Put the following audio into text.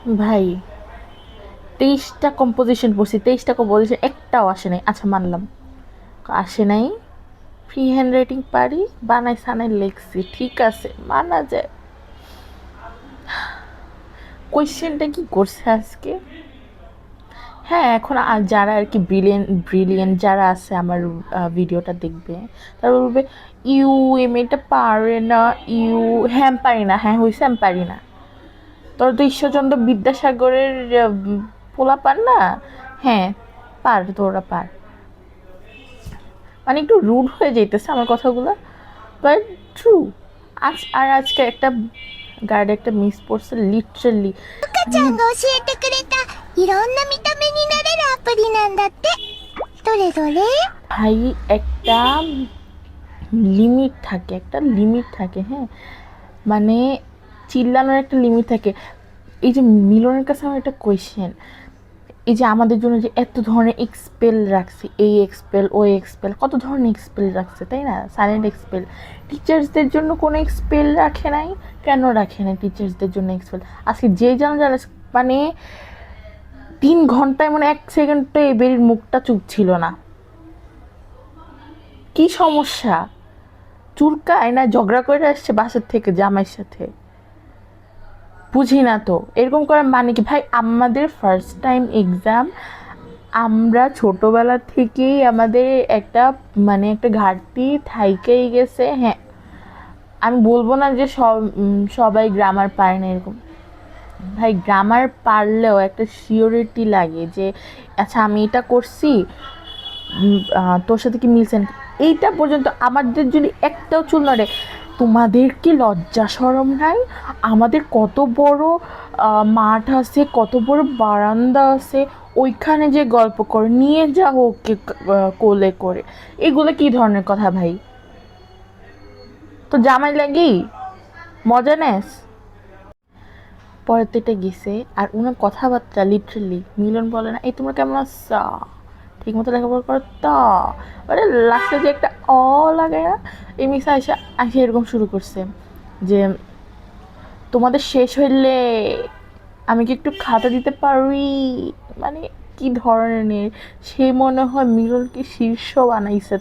ভাই 23টা কম্পোজিশন পড়ছি, 23টা কম্পোজিশন একটাও আসে নাই। আচ্ছা মানলাম আসে নাই, ফ্রি হ্যান্ড রাইটিং পারি, বানাই সানাই লেখছি, ঠিক আছে মানা যায়। কোয়েশ্চেনটা কি করছে আজকে? হ্যাঁ, এখন যারা আর কি ব্রিলিয়েন্ট ব্রিলিয়েন্ট যারা আছে আমার ভিডিওটা দেখবে, তারা বলবে ইউ এ মেয়েটা পারে না, ইউ হ্যাঁ আমি পারি না, হ্যাঁ হয়েছে আমি পারি না। তোর তো ঈশ্বরচন্দ্র বিদ্যাসাগরের পোলা পার না, হ্যাঁ পার, তোরা পার। মানে একটু রুড হয়ে যাইতেছে আমার কথাগুলো, বাট ট্রু। আজকে একটা গার্ডে একটা মিস পড়ছে লিটারালি। 赤ちゃんが教えてくれたいろんな見た目になれるアプリなんだって。どれどれ？ ভাই একটা লিমিট থাকে, একটা লিমিট থাকে, হ্যাঁ মানে চিল্লানোর একটা লিমিট থাকে। এই যে মিলনের কাছে আমার একটা কোয়েশ্চেন, এই যে আমাদের জন্য যে এত ধরনের এক্সপেল রাখছে, এই এক্সপেল ওই এক্সপেল, কত ধরনের এক্সপেল রাখছে তাই না, সাইলেন্ট এক্সপেল। টিচার্সদের জন্য কোনো এক্সপেল রাখে নাই, কেন রাখে নাই টিচার্সদের জন্য এক্সপেল? আজকে যে জানা মানে 3 ঘন্টায় মানে 1 সেকেন্ডে এবেরির মুখটা চুপ ছিল না। কি সমস্যা? চুলকায় না ঝগড়া করে আসছে বাসার থেকে জামাইয়ের সাথে? বুঝি না তো এরকম করার মানে কি? ভাই আমাদের ফার্স্ট টাইম এক্সাম, আমরা ছোটবেলা থেকেই আমাদের একটা মানে একটা ঘাটতি থাইকেই গেছে। হ্যাঁ আমি বলবো না যে সবাই গ্রামার পারে না এরকম, ভাই গ্রামার পারলেও একটা সিওরিটি লাগে যে আচ্ছা আমি এটা করছি, তোর সাথে কি মিলছে না? এইটা পর্যন্ত আমাদের যদি একটাও চুল নড়ে, তোমাদের কি লজ্জা সরম নাই? আমাদের কত বড় মাঠ আছে, কত বড় বারান্দা আছে, ওইখানে যে গল্প করে নিয়ে যা ওকে কোলে করে, এগুলো কি ধরনের কথা ভাই? তো জামাই লাগি মজা নেস। পরের দিনটা গেছে আর ওনার কথাবার্তা লিটারেলি মিলন বলে না এই তোমরা কেমন আছো, ঠিক মতো লেখাপড়া করো তো, মানে লাস্টে যে একটা লাগে না, এই মিসা এসে এরকম শুরু করছে যে তোমাদের শেষ হইলে আমি কি একটু খাতা দিতে পারি? মানে কি ধরনের, সে মনে হয় মিলনকে শীর্ষ বানাইছে।